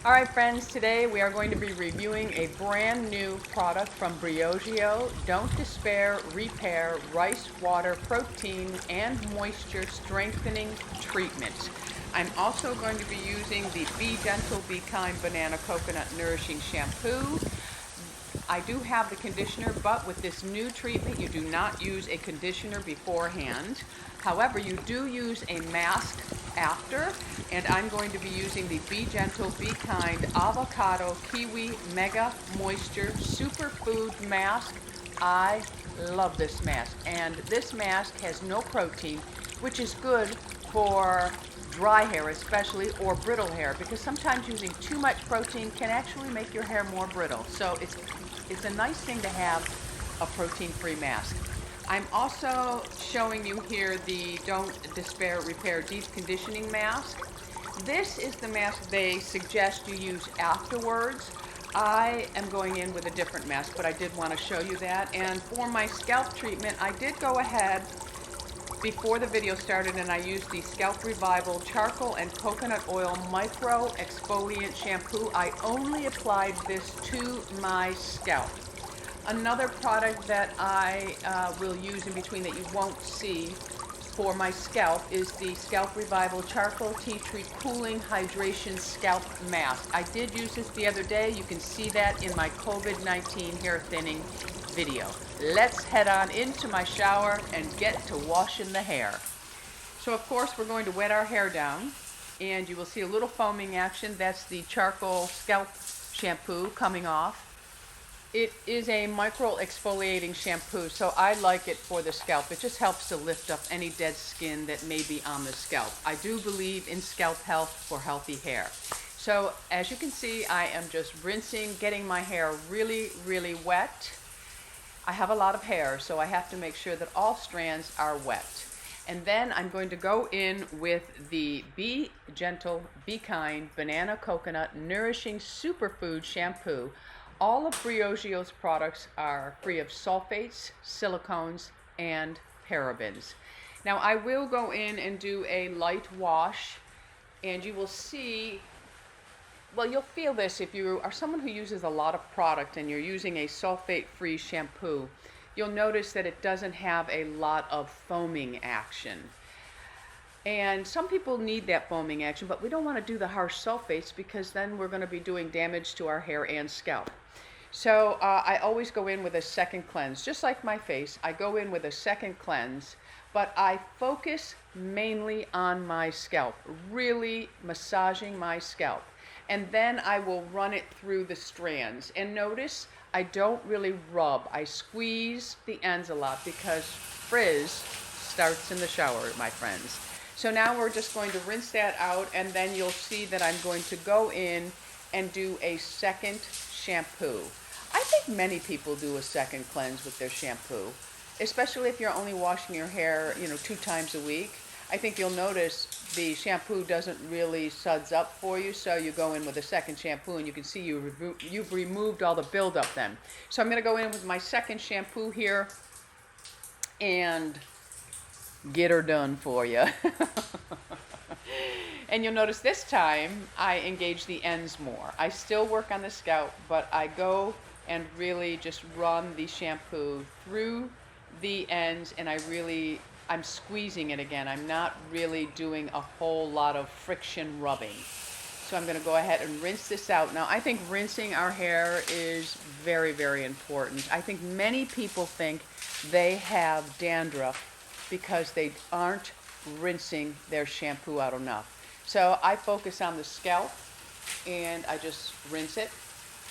All right, friends, today we are going to be reviewing a brand new product from Briogeo Don't Despair Repair Rice Water Protein and Moisture Strengthening Treatment. I'm also going to be using the Be Gentle, Be Kind Banana Coconut Nourishing Shampoo. I do have the conditioner, but with this new treatment, you do not use a conditioner beforehand. However, you do use a mask after, and I'm going to be using the Be Gentle, Be Kind Avocado Kiwi Mega Moisture Superfood Mask. I love this mask, and this mask has no protein, which is good for dry hair especially, or brittle hair, because sometimes using too much protein can actually make your hair more brittle. So it's a nice thing to have a protein-free mask. I'm also showing you here the Don't Despair Repair Deep Conditioning Mask. This is the mask they suggest you use afterwards. I am going in with a different mask, but I did want to show you that. And for my scalp treatment, I did go ahead before the video started and I used the Scalp Revival Charcoal and Coconut Oil Micro Exfoliant Shampoo. I only applied this to my scalp. Another product that I will use in between that you won't see for my scalp is the Scalp Revival Charcoal Tea Tree Cooling Hydration Scalp Mask. I did use this the other day. You can see that in my COVID-19 hair thinning video. Let's head on into my shower and get to washing the hair. So of course we're going to wet our hair down, and you will see a little foaming action. That's the charcoal scalp shampoo coming off. It is a micro exfoliating shampoo, so I like it for the scalp. It just helps to lift up any dead skin that may be on the scalp. I do believe in scalp health for healthy hair. So as you can see, I am just rinsing, getting my hair really, really wet. I have a lot of hair, so I have to make sure that all strands are wet. And then I'm going to go in with the Be Gentle, Be Kind Banana Coconut Nourishing Superfood Shampoo. All of Briogeo's products are free of sulfates, silicones, and parabens. Now I will go in and do a light wash, and you will see, well, you'll feel this if you are someone who uses a lot of product and you're using a sulfate-free shampoo. You'll notice that it doesn't have a lot of foaming action. And some people need that foaming action, but we don't want to do the harsh sulfates because then we're going to be doing damage to our hair and scalp. So I always go in with a second cleanse. Just like my face, I go in with a second cleanse, but I focus mainly on my scalp, really massaging my scalp. And then I will run it through the strands. And notice I don't really rub. I squeeze the ends a lot because frizz starts in the shower, my friends. So now we're just going to rinse that out, and then you'll see that I'm going to go in and do a second shampoo. I think many people do a second cleanse with their shampoo, especially if you're only washing your hair, 2 times a week. I think you'll notice the shampoo doesn't really suds up for you, so you go in with a second shampoo and you can see you've removed all the buildup then. So I'm going to go in with my second shampoo here and get her done for you. And you'll notice this time I engage the ends more. I still work on the scalp, but I go and really just run the shampoo through the ends, and I'm squeezing it again. I'm not really doing a whole lot of friction rubbing. So I'm going to go ahead and rinse this out. Now, I think rinsing our hair is very, very important. I think many people think they have dandruff because they aren't rinsing their shampoo out enough. So I focus on the scalp and I just rinse it,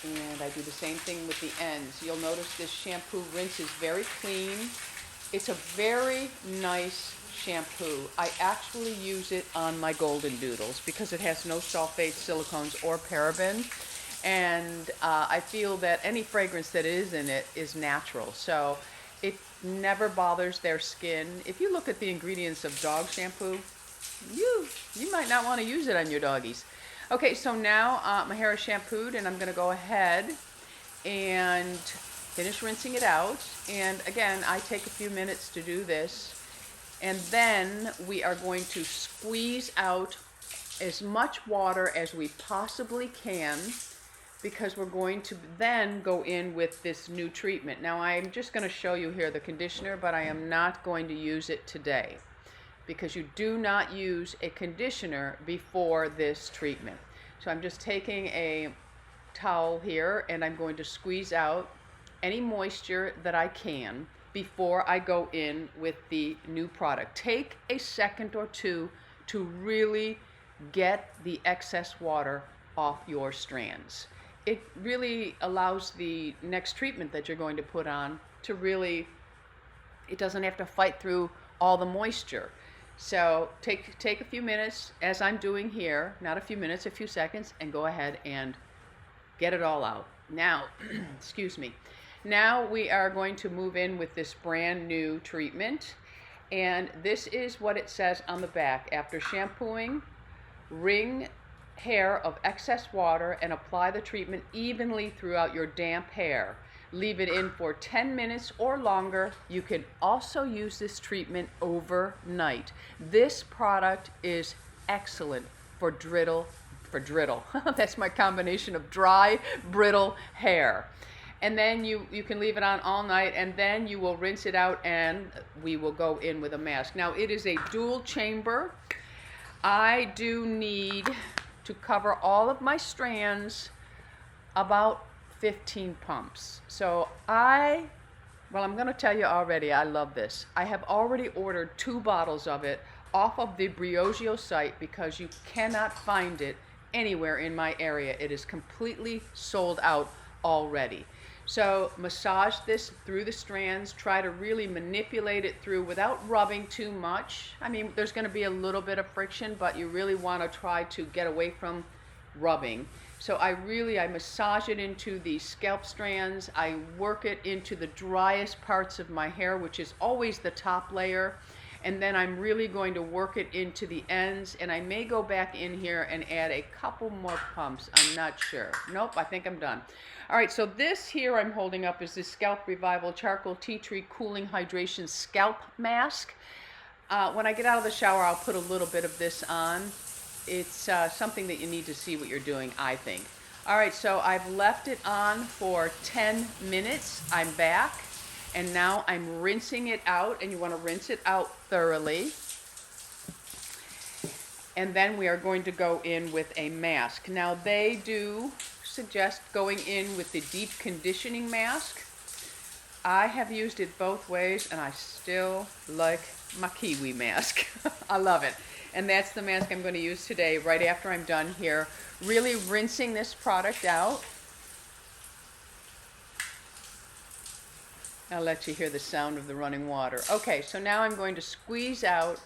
and I do the same thing with the ends. You'll notice this shampoo rinse is very clean. It's a very nice shampoo. I actually use it on my golden doodles because it has no sulfates, silicones, or parabens. And I feel that any fragrance that is in it is natural. So it never bothers their skin. If you look at the ingredients of dog shampoo, you might not want to use it on your doggies. Okay, so now my hair is shampooed, and I'm going to go ahead and finish rinsing it out. And again, I take a few minutes to do this. And then we are going to squeeze out as much water as we possibly can, because we're going to then go in with this new treatment. Now I'm just going to show you here the conditioner, but I am not going to use it today, because you do not use a conditioner before this treatment. So I'm just taking a towel here and I'm going to squeeze out any moisture that I can before I go in with the new product. Take a second or two to really get the excess water off your strands. It really allows the next treatment that you're going to put on to really, it doesn't have to fight through all the moisture. So take a few minutes, as I'm doing here, not a few minutes, a few seconds, and go ahead and get it all out. Now, excuse me. Now we are going to move in with this brand new treatment, and this is what it says on the back. After shampooing, wring hair of excess water and apply the treatment evenly throughout your damp hair. Leave it in for 10 minutes or longer. You can also use this treatment overnight. This product is excellent for brittle. That's my combination of dry, brittle hair. And then you can leave it on all night, and then you will rinse it out and we will go in with a mask. Now it is a dual chamber. I do need to cover all of my strands about 15 pumps. So I'm going to tell you already, I love this. I have already ordered 2 bottles of it off of the Briogeo site because you cannot find it anywhere in my area. It is completely sold out already. So massage this through the strands. Try to really manipulate it through without rubbing too much. I mean, there's going to be a little bit of friction, but you really want to try to get away from rubbing. So I massage it into the scalp strands. I work it into the driest parts of my hair, which is always the top layer. And then I'm really going to work it into the ends, and I may go back in here and add a couple more pumps. I'm not sure. Nope, I think I'm done. All right, so this here I'm holding up is the Scalp Revival Charcoal Tea Tree Cooling Hydration Scalp Mask. When I get out of the shower, I'll put a little bit of this on. It's something that you need to see what you're doing, I think. All right, so I've left it on for 10 minutes. I'm back. And now I'm rinsing it out, and you want to rinse it out thoroughly. And then we are going to go in with a mask. Now they do suggest going in with the Deep Conditioning mask. I have used it both ways, and I still like my Kiwi mask. I love it. And that's the mask I'm going to use today, right after I'm done here. Really rinsing this product out. I'll let you hear the sound of the running water. Okay, so now I'm going to squeeze out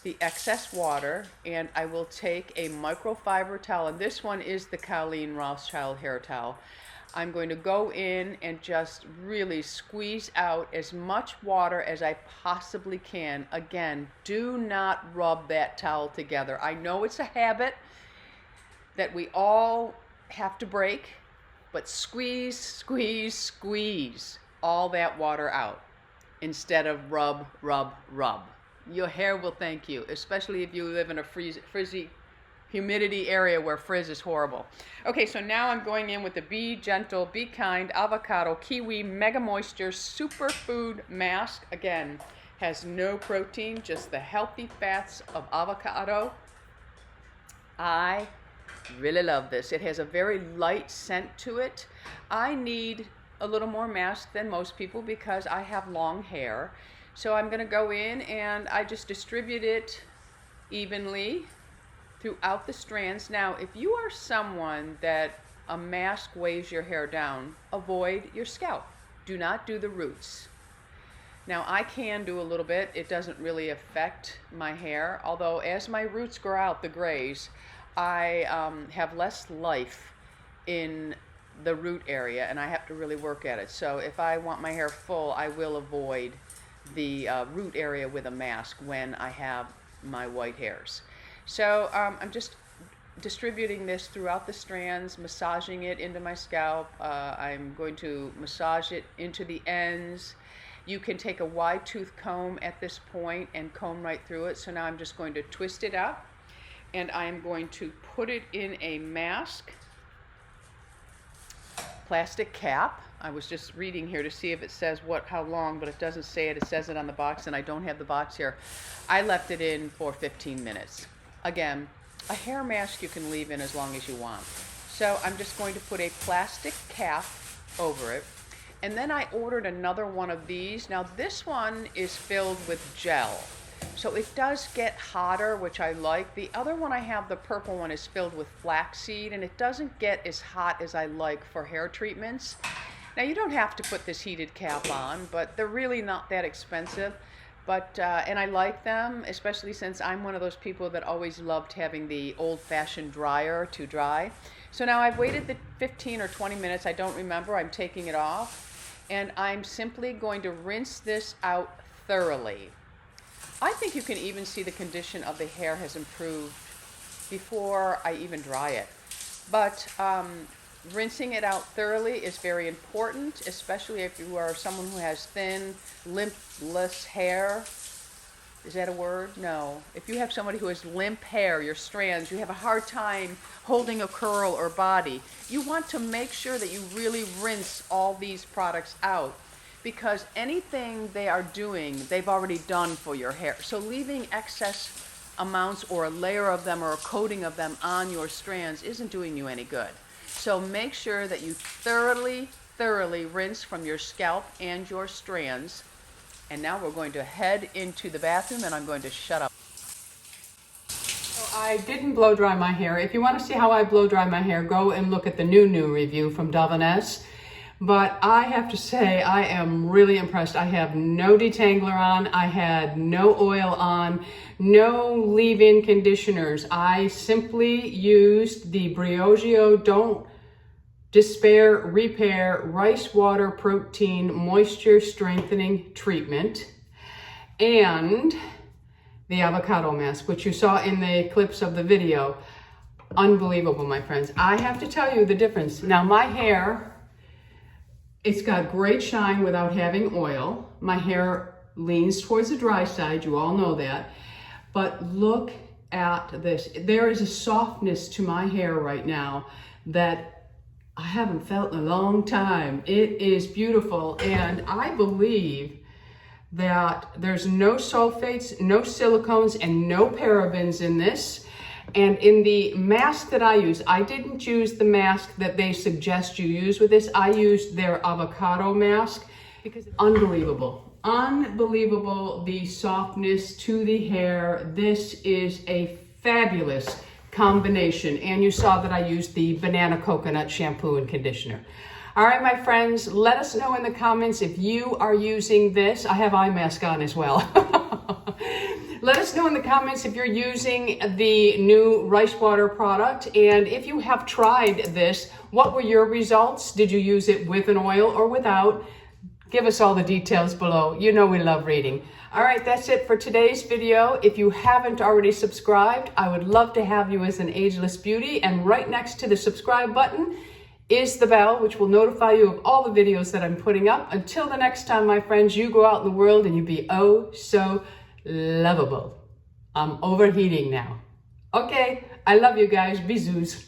the excess water, and I will take a microfiber towel, and this one is the Colleen Rothschild hair towel. I'm going to go in and just really squeeze out as much water as I possibly can. Again, do not rub that towel together. I know it's a habit that we all have to break, but squeeze, squeeze, squeeze all that water out instead of rub, rub, rub. Your hair will thank you, especially if you live in a frizzy humidity area where frizz is horrible. Okay, so now I'm going in with the Be Gentle, Be Kind Avocado Kiwi Mega Moisture Superfood Mask. Again, has no protein, just the healthy fats of avocado. I really love this. It has a very light scent to it. I need a little more mask than most people because I have long hair. So I'm going to go in and I just distribute it evenly throughout the strands. Now, if you are someone that a mask weighs your hair down, avoid your scalp. Do not do the roots. Now, I can do a little bit. It doesn't really affect my hair, although as my roots grow out, the grays, I have less life in the root area, and I have to really work at it. So if I want my hair full, I will avoid the root area with a mask when I have my white hairs. So I'm just distributing this throughout the strands, massaging it into my scalp. I'm going to massage it into the ends. You can take a wide tooth comb at this point and comb right through it. So now I'm just going to twist it up. and I am going to put it in a mask, plastic cap. I was just reading here to see if it says how long, but it doesn't say it. It says it on the box, and I don't have the box here. I left it in for 15 minutes. Again, a hair mask you can leave in as long as you want. So I'm just going to put a plastic cap over it. And then I ordered another one of these. Now this one is filled with gel, so it does get hotter, which I like. The other one I have, the purple one, is filled with flaxseed, and it doesn't get as hot as I like for hair treatments. Now you don't have to put this heated cap on, but they're really not that expensive. But and I like them, especially since I'm one of those people that always loved having the old-fashioned dryer to dry. So now I've waited the 15 or 20 minutes, I don't remember. I'm taking it off, and I'm simply going to rinse this out thoroughly. I think you can even see the condition of the hair has improved before I even dry it. But rinsing it out thoroughly is very important, especially if you are someone who has thin, limpless hair. Is that a word? No. If you have somebody who has limp hair, your strands, you have a hard time holding a curl or body, you want to make sure that you really rinse all these products out, because anything they are doing, they've already done for your hair. So leaving excess amounts or a layer of them or a coating of them on your strands isn't doing you any good. So make sure that you thoroughly rinse from your scalp and your strands. And now we're going to head into the bathroom, and I'm going to shut up. So I didn't blow dry my hair. If you want to see how I blow dry my hair, go and look at the new review from Davines. But I have to say, I am really impressed. I have no detangler on. I had no oil on, no leave-in conditioners. I simply used the Briogeo Don't Despair Repair Rice Water Protein Moisture Strengthening Treatment and the avocado mask, which you saw in the clips of the video. Unbelievable, my friends. I have to tell you the difference. Now my hair, it's got great shine without having oil. My hair leans towards the dry side, you all know that. But look at this. There is a softness to my hair right now that I haven't felt in a long time. It is beautiful, and I believe that there's no sulfates, no silicones, and no parabens in this. And in the mask that I use, I didn't use the mask that they suggest you use with this. I used their avocado mask because it's unbelievable. Unbelievable, the softness to the hair. This is a fabulous combination. And you saw that I used the banana coconut shampoo and conditioner. All right, my friends, let us know in the comments if you are using this. I have eye mask on as well. Let us know in the comments if you're using the new rice water product, and if you have tried this, what were your results? Did you use it with an oil or without? Give us all the details below. You know we love reading. All right, that's it for today's video. If you haven't already subscribed, I would love to have you as an ageless beauty, and right next to the subscribe button is the bell, which will notify you of all the videos that I'm putting up. Until the next time, my friends, you go out in the world and you be oh so lovable. I'm overheating now. Okay, I love you guys. Bisous.